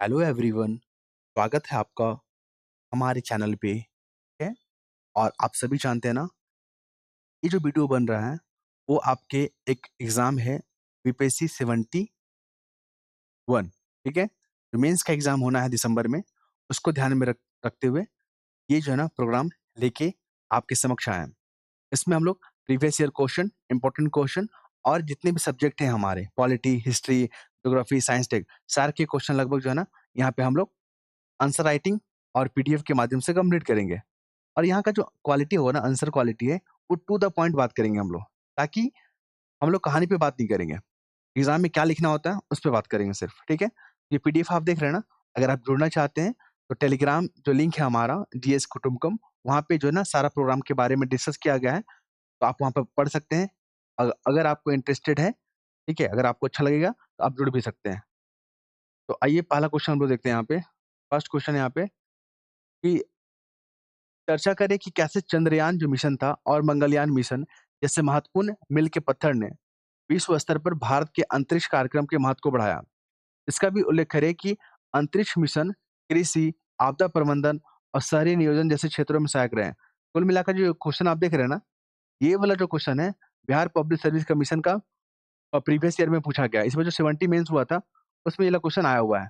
Hello everyone. स्वागत है आपका हमारे चैनल पे। ठीक है। और आप सभी जानते हैं ना, ये जो वीडियो बन रहा है वो आपके एक एग्जाम है, बीपीएससी 71। ठीक है। जो मेंस का एग्जाम होना है दिसंबर में, उसको ध्यान में रखते हुए ये जो है ना प्रोग्राम लेके आपके समक्ष आए हैं। इसमें हम लोग previous year question, important question और जितने भी सब्जेक्ट हैं हमारे, polity, history, geography, science, tech, सारे के क्वेश्चन लगभग जो है ना यहाँ पे हम लोग आंसर राइटिंग और पीडीएफ के माध्यम से कंप्लीट करेंगे। और यहाँ का जो क्वालिटी होगा ना, आंसर क्वालिटी है, वो टू द पॉइंट बात करेंगे हम लोग, ताकि हम लोग कहानी पे बात नहीं करेंगे। एग्जाम में क्या लिखना होता है उस पे बात करेंगे सिर्फ। ठीक है। ये पीडीएफ आप देख रहे हैं ना, अगर आप जुड़ना चाहते हैं तो टेलीग्राम जो लिंक है हमारा, डीएस कुटुम्बकम, वहाँ पे जो है ना सारा प्रोग्राम के बारे में डिस्कस किया गया है, तो आप वहाँ पे पढ़ सकते हैं। अगर आपको इंटरेस्टेड है, ठीक है, अगर आपको अच्छा लगेगा तो आप जुड़ भी सकते हैं। तो आइए पहला क्वेश्चन हम लोग देखते हैं यहाँ पे। फर्स्ट क्वेश्चन यहाँ पे कि चर्चा करें कि कैसे चंद्रयान जो मिशन था और मंगलयान मिशन जैसे महत्वपूर्ण मील के पत्थर ने विश्व स्तर पर भारत के अंतरिक्ष कार्यक्रम के महत्व को बढ़ाया। इसका भी उल्लेख करें कि अंतरिक्ष मिशन कृषि, आपदा प्रबंधन और शहरी नियोजन जैसे क्षेत्रों में सहायक रहे हैं। कुल मिलाकर जो क्वेश्चन आप देख रहे हैं ना, ये वाला जो क्वेश्चन है, बिहार पब्लिक सर्विस कमीशन का प्रीवियस ईयर में पूछा गया है। इसमें जो 70 मेंस हुआ था, उसमें ये वाला क्वेश्चन आया हुआ है।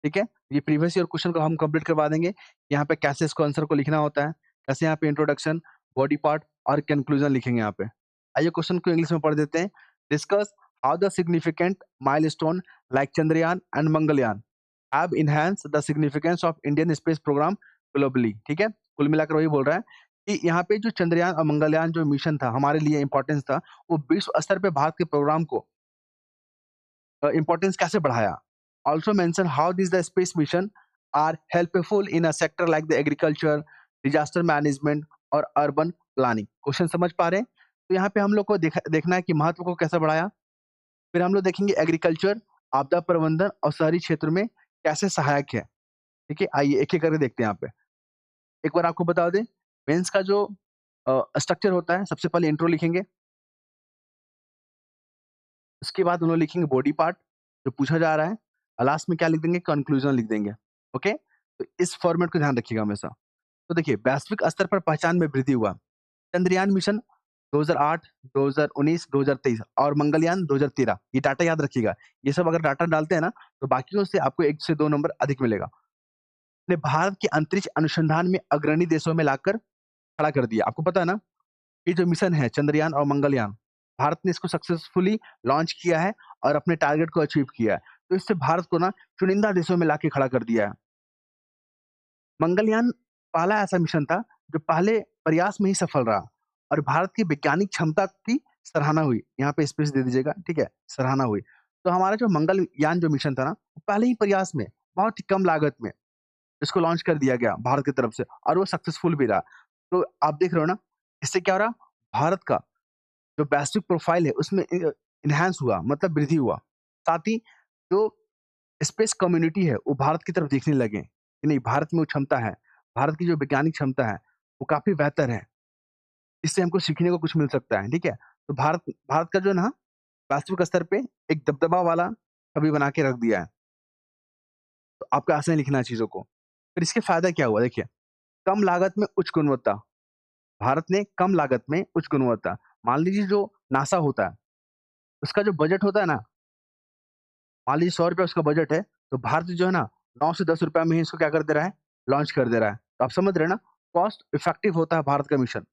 ठीक है? ये प्रीवियस ईयर क्वेश्चन को हम कंप्लीट करवा देंगे। यहाँ पे कैसे इसको आंसर को लिखना होता है, कैसे यहाँ पे इंट्रोडक्शन, बॉडी पार्ट और कंक्लूजन लिखेंगे यहाँ पे। आइए क्वेश्चन को इंग्लिश में पढ़ देते हैं। Discuss how the significant milestone like Chandrayaan and Mangalyaan have enhanced the significance of Indian space programme globally. ठीक है? कुल मिलाकर वही बोल रहा है कि यहाँ पे जो चंद्रयान और मंगलयान जो मिशन था, हमारे लिए इम्पोर्टेंस था, वो विश्व स्तर पे भारत के प्रोग्राम को importance कैसे बढ़ाया. Also mention how these the space mission are helpful in a sector like the agriculture, disaster management और urban planning. क्वेश्चन समझ पा रहे हैं? तो यहाँ पे हम लोग को देखना है कि महत्व को कैसे बढ़ाया। फिर हम लोग देखेंगे एग्रीकल्चर, आपदा प्रबंधन और शहरी क्षेत्र में कैसे सहायक है। ठीक है, आइए एक एक करके देखते हैं यहाँ पे। एक बार आपको बता दें, मेंस का जो स्ट्रक्चर होता है, सबसे पहले इंट्रो लिखेंगे, उसके बाद उन्होंने लिखेंगे बॉडी पार्ट जो पूछा जा रहा है, और लास्ट में क्या लिख देंगे, कंक्लूजन लिख देंगे। ओके, तो इस फॉर्मेट को ध्यान रखिएगा हमेशा। तो देखिए, वैश्विक स्तर पर पहचान में वृद्धि हुआ। चंद्रयान मिशन 2008, 2019, 2023 और मंगलयान 2013, ये डाटा याद रखिएगा। ये सब अगर डाटा डालते हैं ना, तो बाकियों से आपको 1 से 2 नंबर अधिक मिलेगा। ने भारत के अंतरिक्ष अनुसंधान में अग्रणी देशों में लाकर खड़ा कर दिया। आपको पता है ना, ये जो मिशन है चंद्रयान और मंगलयान, भारत ने इसको सक्सेसफुली लॉन्च किया है और अपने टारगेट को अचीव किया है। तो इससे भारत को ना चुनिंदा देशों में लाके खड़ा कर दिया है। मंगलयान पहला ऐसा मिशन था जो पहले प्रयास में ही सफल रहा और भारत की वैज्ञानिक क्षमता की सराहना हुई। यहाँ पे स्पेस दे दीजिएगा, ठीक है? सराहना हुई। तो हमारा जो मंगलयान जो मिशन था ना, पहले ही प्रयास में बहुत ही कम लागत में इसको लॉन्च कर दिया गया भारत की तरफ से और वो सक्सेसफुल भी रहा। तो आप देख रहे हो ना, इससे क्या हो रहा? भारत का जो वैश्विक प्रोफाइल है उसमें एनहांस हुआ, मतलब वृद्धि हुआ। साथ ही जो स्पेस कम्युनिटी है वो भारत की तरफ देखने लगे कि नहीं, भारत में वो क्षमता है, भारत की जो वैज्ञानिक क्षमता है वो काफ़ी बेहतर है। इससे हमको सीखने को कुछ मिल सकता है, ठीक है? तो भारत भारत का जो है ना वैश्विक स्तर पे एक दबदबा वाला छवि बना के रख दिया है। तो आपको ऐसे ही लिखना है चीज़ों को। फिर इसके फ़ायदा क्या हुआ देखिए, कम लागत में उच्च गुणवत्ता। भारत ने कम लागत में उच्च गुणवत्ता, मान लीजिए जो नासा होता है, उसका जो बजट होता है ना, मान लीजिए ₹100 उसका बजट है, तो भारत जो है ना 9 से ₹10 में ही इसको क्या कर दे रहा है, लॉन्च कर दे रहा है। तो आप समझ रहे हैं ना, कॉस्ट इफेक्टिव होता है भारत का मिशन।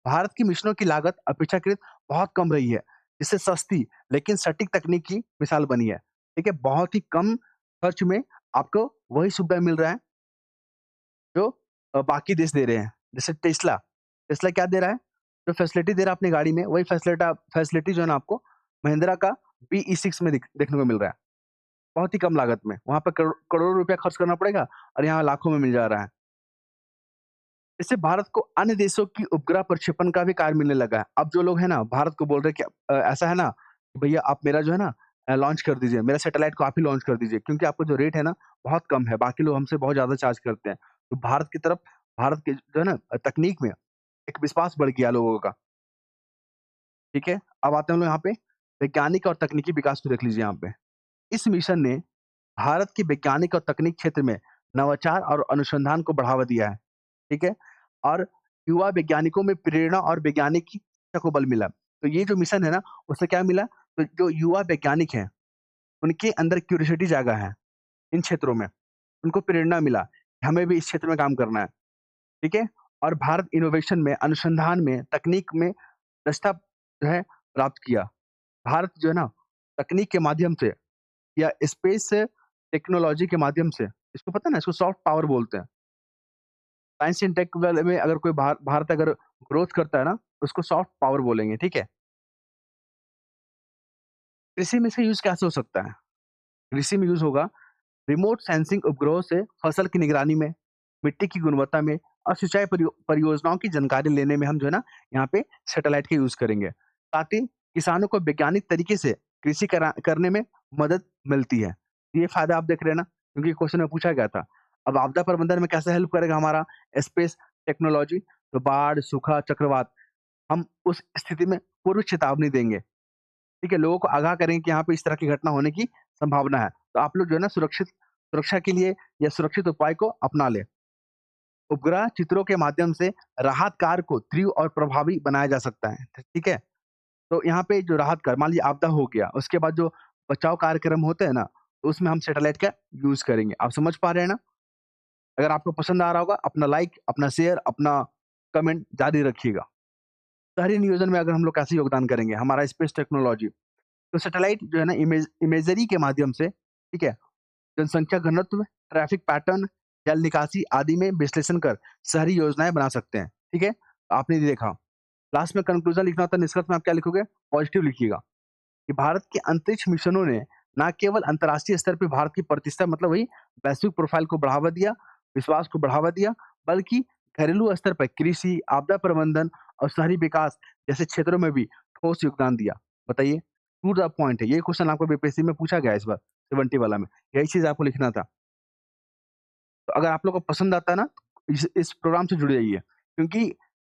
भारत की मिशनों की लागत अपेक्षाकृत बहुत कम रही है, जिससे सस्ती लेकिन सटीक तकनीक की मिसाल बनी है। ठीक है? बहुत ही कम खर्च में आपको वही सुविधा मिल रहा है जो बाकी देश दे रहे हैं। जैसे टेस्ला, टेस्ला क्या दे रहा है? जो फैसिलिटी दे रहा है अपनी गाड़ी में, वही फैसिलिटी जो है ना आपको महिंद्रा का BE6 में देखने को मिल रहा है। बहुत ही कम लागत में। वहाँ पे करोड़ों रुपया खर्च करना पड़ेगा और यहाँ लाखों में मिल जा रहा है। इससे भारत को अन्य देशों की उपग्रह प्रक्षेपण का भी कार्य मिलने लगा है। अब जो लोग हैं ना, भारत को बोल रहे हैं कि ऐसा है ना कि भैया आप मेरा जो है ना लॉन्च कर दीजिए, मेरा सैटेलाइट को आप ही लॉन्च कर दीजिए, क्योंकि आपका जो रेट है ना बहुत कम है, बाकी लोग हमसे बहुत ज़्यादा चार्ज करते हैं। तो भारत की तरफ, भारत के जो है ना तकनीक में एक विश्वास बढ़ गया लोगों का। ठीक है? अब आते हैं हम लोग यहाँ पे वैज्ञानिक और तकनीकी विकास को देख लीजिए यहाँ पे। इस मिशन ने भारत की वैज्ञानिक और तकनीक क्षेत्र में नवाचार और अनुसंधान को बढ़ावा दिया है, ठीक है? और युवा वैज्ञानिकों में प्रेरणा और वैज्ञानिक की इच्छा को बल मिला। तो ये जो मिशन है ना, उससे क्या मिला? तो जो युवा वैज्ञानिक हैं, उनके अंदर क्यूरियोसिटी जागा है इन क्षेत्रों में, उनको प्रेरणा मिला, कि हमें भी इस क्षेत्र में काम करना है, ठीक है? और भारत इनोवेशन में, अनुसंधान में, तकनीक में दक्षता जो है प्राप्त किया। भारत जो है ना, तकनीक के माध्यम से या स्पेस टेक्नोलॉजी के माध्यम से, इसको पता है ना, इसको सॉफ्ट पावर बोलते हैं। साइंस एंड टेक वाले में अगर कोई भारत अगर ग्रोथ करता है ना, तो उसको सॉफ्ट पावर बोलेंगे, ठीक है? कृषि में इसका यूज़ कैसे हो सकता है? कृषि में यूज़ होगा रिमोट सेंसिंग उपग्रहों से फसल की निगरानी में, मिट्टी की गुणवत्ता में और सिंचाई परियोजनाओं की जानकारी लेने में हम जो है ना, यहाँ पे सैटेलाइट का यूज़ करेंगे। साथ ही किसानों को वैज्ञानिक तरीके से कृषि करने में मदद मिलती है। ये फ़ायदा आप देख रहे हैं ना, क्योंकि क्वेश्चन में पूछा गया था। अब आपदा प्रबंधन में कैसे हेल्प करेगा हमारा स्पेस टेक्नोलॉजी? तो बाढ़, सूखा, चक्रवात, हम उस स्थिति में पूर्व चेतावनी देंगे। ठीक है? लोगों को आगाह करेंगे कि यहाँ पे इस तरह की घटना होने की संभावना है। तो आप लोग जो है ना, सुरक्षा के लिए या सुरक्षित उपाय को अपना लें। उपग्रह चित्रों के माध्यम से राहत कार्य को तीव्र और प्रभावी बनाया जा सकता है। ठीक है? तो यहाँ पे जो राहत कार्य, मान लीजिए आपदा हो गया, उसके बाद जो बचाव कार्यक्रम होते हैं ना, तो उसमें हम सैटेलाइट का यूज़ करेंगे। आप समझ पा रहे हैं ना? अगर आपको पसंद आ रहा होगा, अपना लाइक, अपना शेयर, अपना कमेंट जारी रखिएगा। शहरी नियोजन में अगर हम लोग कैसे योगदान करेंगे? हमारा स्पेस टेक्नोलॉजी, तो सैटेलाइट जो है ना, इमेजरी के माध्यम से, ठीक है, जनसंख्या घनत्व, ट्रैफिक पैटर्न, जल निकासी आदि में विश्लेषण कर शहरी योजनाएँ बना सकते हैं। ठीक है? आपने ये देखा। लास्ट में कंक्लूजन लिखना होता है, निष्कर्ष में आप क्या लिखोगे? पॉजिटिव लिखिएगा कि भारत के अंतरिक्ष मिशनों ने न केवल अंतर्राष्ट्रीय स्तर पे भारत की प्रतिष्ठा, मतलब वही वैश्विक प्रोफाइल को बढ़ावा दिया, विश्वास को बढ़ावा दिया, बल्कि घरेलू स्तर पर कृषि, आपदा प्रबंधन और शहरी विकास जैसे क्षेत्रों में भी ठोस योगदान दिया। बताइए? टू द पॉइंट है। ये क्वेश्चन आपको बीपीएससी में पूछा गया है इस बार, 70 वाला में। यही चीज़ आपको लिखना था। तो अगर आप लोग को पसंद आता है ना, इस प्रोग्राम से जुड़ जाइए, क्योंकि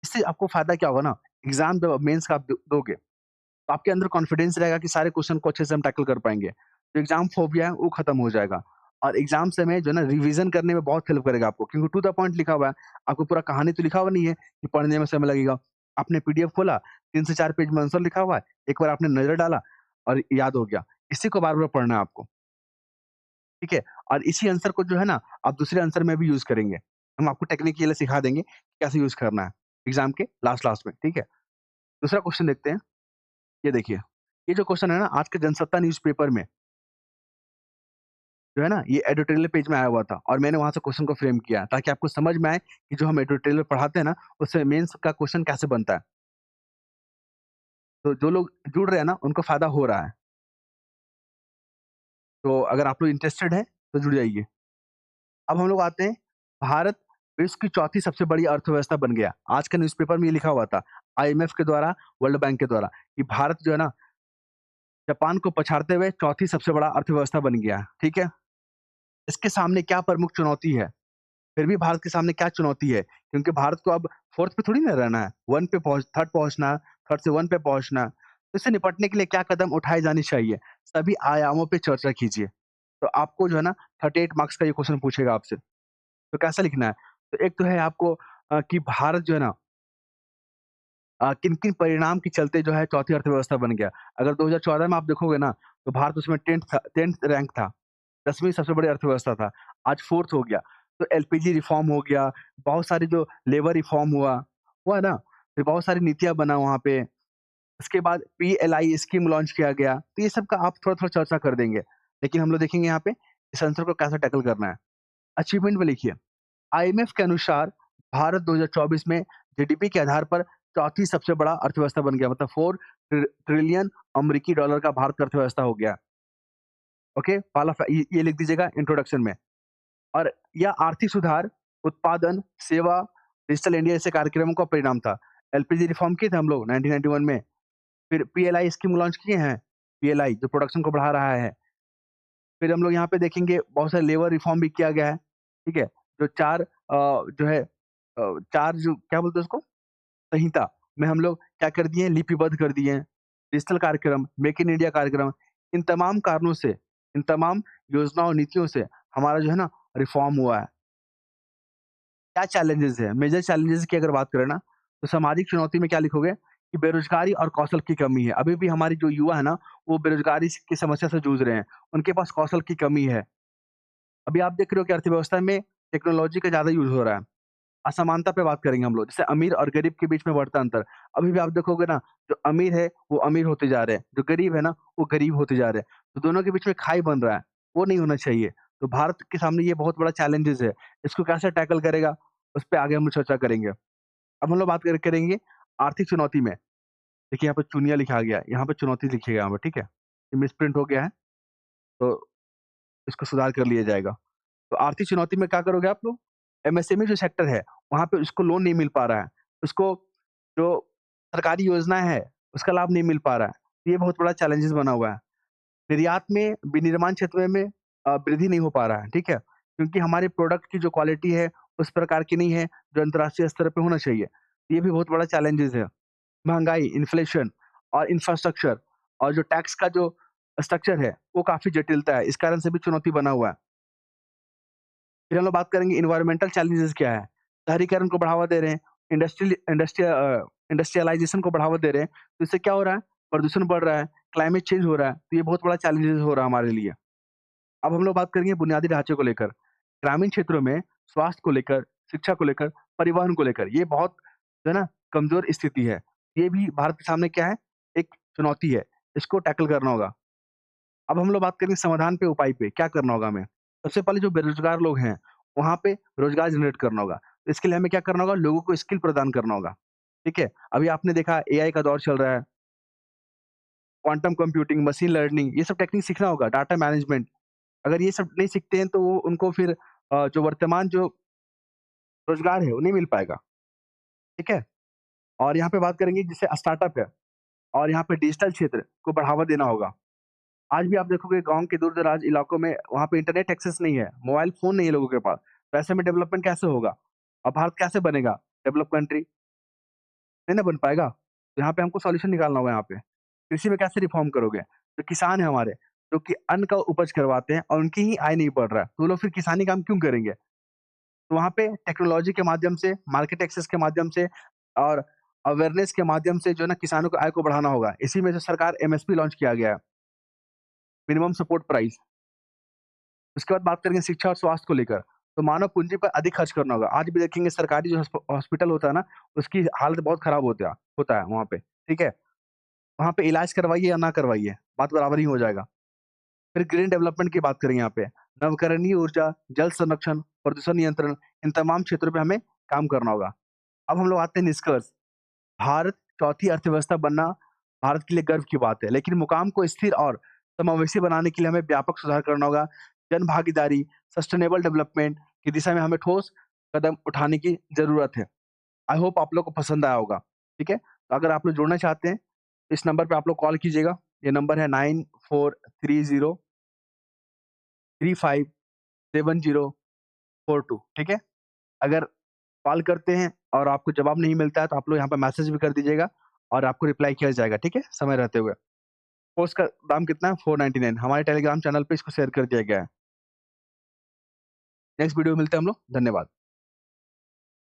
इससे आपको फ़ायदा क्या होगा ना, एग्ज़ाम जब मेंस का आप दोगे, तो आपके अंदर कॉन्फिडेंस रहेगा कि सारे क्वेश्चन को अच्छे से हम टैकल कर पाएँगे। जो एग्ज़ाम फ़ोबिया है, वो खत्म हो जाएगा और एग्ज़ाम समय जो है ना, रिवीज़न करने में बहुत हेल्प करेगा आपको, क्योंकि टू द पॉइंट लिखा हुआ है। आपको पूरा कहानी तो लिखा हुआ नहीं है कि पढ़ने में समय लगेगा। आपने पीडीएफ खोला, 3 से 4 पेज में आंसर लिखा हुआ है, एक बार आपने नज़र डाला और याद हो गया। इसी को बार-बार पढ़ना है आपको। ठीक है? और इसी आंसर को जो है ना, आप दूसरे आंसर में भी यूज़ करेंगे। हम आपको टेक्निक ये वाला सिखा देंगे, कैसे यूज़ करना है एग्ज़ाम के लास्ट-लास्ट में, ठीक है? दूसरा क्वेश्चन देखते हैं, ये देखिए। ये जो क्वेश्चन है ना, आज के जनसत्ता न्यूज़पेपर में जो है ना, ये एडिटोरियल पेज में आया हुआ था और मैंने वहाँ से क्वेश्चन को फ्रेम किया, ताकि आपको समझ में आए कि जो हम एडिटोरियल पढ़ाते हैं ना, उससे मेंस का क्वेश्चन कैसे बनता है। तो जो लोग जुड़ रहे हैं ना, उनको फ़ायदा हो रहा है। तो अगर आप लोग इंटरेस्टेड हैं, तो जुड़ जाइए। अब हम लोग आते हैं, भारत विश्व की चौथी सबसे बड़ी अर्थव्यवस्था बन गया। आज के न्यूज़पेपर में ये लिखा हुआ था, आईएमएफ के द्वारा, वर्ल्ड बैंक के द्वारा, कि भारत जो है ना, जापान को पछाड़ते हुए चौथी सबसे बड़ा अर्थव्यवस्था बन गया। ठीक है? इसके सामने क्या प्रमुख चुनौती है? फिर भी भारत के सामने क्या चुनौती है? क्योंकि भारत को अब 4th पे थोड़ी ना रहना है, 1 पे 3rd पहुँचना, 3rd से 1 पे पहुँचना। तो इससे निपटने के लिए क्या कदम उठाए जाने चाहिए? सभी आयामों पे चर्चा कीजिए। तो आपको जो है ना, 38 मार्क्स का ये क्वेश्चन पूछेगा आपसे। तो कैसा लिखना है? तो एक तो है आपको कि भारत जो है ना, किन-किन परिणाम के चलते जो है चौथी अर्थव्यवस्था बन गया। अगर 2014 में आप देखोगे ना, तो भारत उसमें 10th रैंक था, 10वीं सबसे बड़ी अर्थव्यवस्था था, आज 4th हो गया। तो एलपीजी रिफॉर्म हो गया, बहुत सारी जो लेबर रिफॉर्म हुआ है ना? फिर बहुत सारी नीतियाँ बना वहाँ पे। उसके बाद पीएलआई स्कीम लॉन्च किया गया। तो ये सब का आप थोड़ा-थोड़ा चर्चा कर देंगे। लेकिन हम लोग देखेंगे यहाँ पे इस आंसर को कैसे टैकल करना है। अचीवमेंट में लिखिए, आईएमएफ के अनुसार भारत 2024 में जीडीपी के आधार पर चौथी सबसे बड़ा अर्थव्यवस्था बन गया, मतलब 4 ट्रिलियन अमेरिकी डॉलर का भारत का अर्थव्यवस्था हो गया। ओके? पहला ये लिख दीजिएगा इंट्रोडक्शन में। और यह आर्थिक सुधार, उत्पादन, सेवा, डिजिटल इंडिया जैसे कार्यक्रमों का परिणाम था। एलपीजी रिफॉर्म किए थे हम लोग 1991 में। फिर पीएलआई स्कीम लॉन्च किए हैं। पीएलआई जो प्रोडक्शन को बढ़ा रहा है। फिर हम लोग यहाँ पे देखेंगे बहुत सारे लेबर रिफॉर्म भी किया गया है। ठीक है? जो 4 जो है 4 जो क्या बोलते हैं उसको? संहिता में हम लोग क्या कर दिए हैं, लिपिबद्ध कर दिए हैं। डिजिटल कार्यक्रम, मेक इन इंडिया कार्यक्रम, इन तमाम कारणों से इन तमाम योजनाओं और नीतियों से हमारा जो है ना रिफ़ॉर्म हुआ है। क्या चैलेंजेज़ हैं? मेजर चैलेंजेज़ की अगर बात करें ना, तो सामाजिक चुनौती में क्या लिखोगे कि बेरोज़गारी और कौशल की कमी है। अभी भी हमारी जो युवा है ना, वो बेरोज़गारी की समस्या से जूझ रहे हैं। उनके पास कौशल की कमी है। अभी आप देख रहे हो कि अर्थव्यवस्था में टेक्नोलॉजी का ज़्यादा यूज़ हो रहा है। असमानता पे बात करेंगे हम लोग, जैसे अमीर और गरीब के बीच में बढ़ता अंतर। अभी भी आप देखोगे ना, जो अमीर है, वो अमीर होते जा रहे हैं, जो गरीब है ना, वो गरीब होते जा रहे हैं। तो दोनों के बीच में खाई बन रहा है, वो नहीं होना चाहिए। तो भारत के सामने ये बहुत बड़ा चैलेंजेज़ है, इसको कैसे टैकल करेगा, उस पे आगे हम लोग चर्चा करेंगे। अब हम लोग बात करेंगे आर्थिक चुनौती में। देखिए यहाँ पे चुनिया लिखा गया है, यहाँ पे चुनौती लिखिएगा यहाँ पे, ठीक है? ये मिसप्रिंट हो गया है, तो इसको सुधार कर लिया जाएगा। तो आर्थिक चुनौती में क्या करोगे आप लोग? एमएसएमई जो सेक्टर है, वहाँ पे उसको लोन नहीं मिल पा रहा है। उसको जो सरकारी योजनाएँ हैं, उसका लाभ नहीं मिल पा रहा है। ये बहुत बड़ा चैलेंजेस बना हुआ है। निर्यात में विनिर्माण क्षेत्र में वृद्धि नहीं हो पा रहा है, ठीक है? क्योंकि हमारे प्रोडक्ट की जो क्वालिटी है, उस प्रकार की नहीं है, जो अंतर्राष्ट्रीय स्तर पे होना चाहिए। ये भी बहुत बड़ा चैलेंजेस है। महँगाई, इन्फ्लेशन और इंफ्रास्ट्रक्चर और जो टैक्स का जो स्ट्रक्चर है, वो काफ़ी जटिलता है। इस कारण से भी चुनौती बना हुआ है। फिर हम लोग बात करेंगे एनवायरमेंटल चैलेंजेस क्या है? शहरीकरण को बढ़ावा दे रहे हैं, इंडस्ट्रियलाइज़ेशन को बढ़ावा दे रहे हैं, तो इससे क्या हो रहा है? प्रदूषण बढ़ रहा है, क्लाइमेट चेंज हो रहा है, तो ये बहुत बड़ा चैलेंजेस हो रहा है हमारे लिए। अब हम लोग बात करेंगे बुनियादी ढांचे को लेकर। ग्रामीण क्षेत्रों में स्वास्थ्य को लेकर, शिक्षा को लेकर, परिवहन को लेकर, ये बहुत जो है ना कमज़ोर स्थिति है। ये भी भारत के सामने क्या है? एक चुनौती है, इसको टैकल करना होगा। अब हम लोग बात करेंगे समाधान पे, उपाय पे, क्या करना होगा हमें? सबसे पहले जो बेरोज़गार लोग हैं, वहाँ पे रोज़गार जनरेट करना होगा। तो इसके लिए हमें क्या करना होगा? लोगों को स्किल प्रदान करना होगा, ठीक है? अभी आपने देखा एआई का दौर चल रहा है, क्वांटम कंप्यूटिंग, मशीन लर्निंग, ये सब टेक्निक सीखना होगा, डाटा मैनेजमेंट। अगर ये सब नहीं सीखते हैं, तो वो उनको फिर जो वर्तमान जो रोज़गार है, वो नहीं मिल पाएगा, ठीक है? और यहाँ पे बात करेंगे जैसे स्टार्टअप है और यहाँ पे डिजिटल क्षेत्र को बढ़ावा देना होगा। आज भी आप देखोगे गाँव के दूर-दराज इलाकों में वहाँ पे इंटरनेट एक्सेस नहीं है, मोबाइल फ़ोन नहीं है लोगों के पास। तो ऐसे में डेवलपमेंट कैसे होगा? और भारत कैसे बनेगा डेवलप कंट्री? नहीं ना बन पाएगा। तो यहाँ पे हमको सॉल्यूशन निकालना होगा यहाँ पे। कृषि में कैसे रिफ़ॉर्म करोगे? जो किसान हैं हमारे, जो कि अन्न का उपज करवाते हैं और उनकी ही आय नहीं बढ़ रहा है, तो वो लोग फिर किसानी काम क्यों करेंगे? तो वहाँ पे टेक्नोलॉजी के माध्यम से, मार्केट एक्सेस के माध्यम से और अवेयरनेस के माध्यम से जो है ना किसानों की आय को बढ़ाना होगा। इसी में जो सरकार एमएसपी लॉन्च किया गया है, मिनिमम सपोर्ट प्राइस। उसके बाद बात करेंगे शिक्षा और स्वास्थ्य को लेकर, तो मानव पूँजी पर अधिक खर्च करना होगा। आज भी देखेंगे सरकारी जो हॉस्पिटल होता है ना, उसकी हालत बहुत खराब होता है वहाँ पे, ठीक है? वहाँ पे इलाज करवाइए या ना करवाइए, बात बराबर ही हो जाएगा। फिर ग्रीन डेवलपमेंट की बात करें यहाँ पे, नवकरणीय ऊर्जा, जल संरक्षण, प्रदूषण नियंत्रण, इन तमाम क्षेत्रों पे हमें काम करना होगा। अब हम लोग आते हैं निष्कर्ष। भारत चौथी अर्थव्यवस्था बनना भारत के लिए गर्व की बात है, लेकिन मुकाम को स्थिर और समावेशी बनाने के लिए हमें व्यापक सुधार करना होगा। जन भागीदारी, सस्टेनेबल डेवलपमेंट की दिशा में हमें ठोस कदम उठाने की ज़रूरत है। आई होप आप लोग को पसंद आया होगा, ठीक है? तो अगर आप लोग जुड़ना चाहते हैं, इस नंबर पे आप लोग कॉल कीजिएगा। ये नंबर है 9430357042, ठीक है? अगर कॉल करते हैं और आपको जवाब नहीं मिलता है, तो आप लोग यहाँ पे मैसेज भी कर दीजिएगा और आपको रिप्लाई किया जाएगा, ठीक है? समय रहते हुए। कोर्स का दाम कितना है? 499। हमारे टेलीग्राम चैनल पे इसको शेयर कर दिया गया है। नेक्स्ट वीडियो में मिलते हैं हम लोग। धन्यवाद।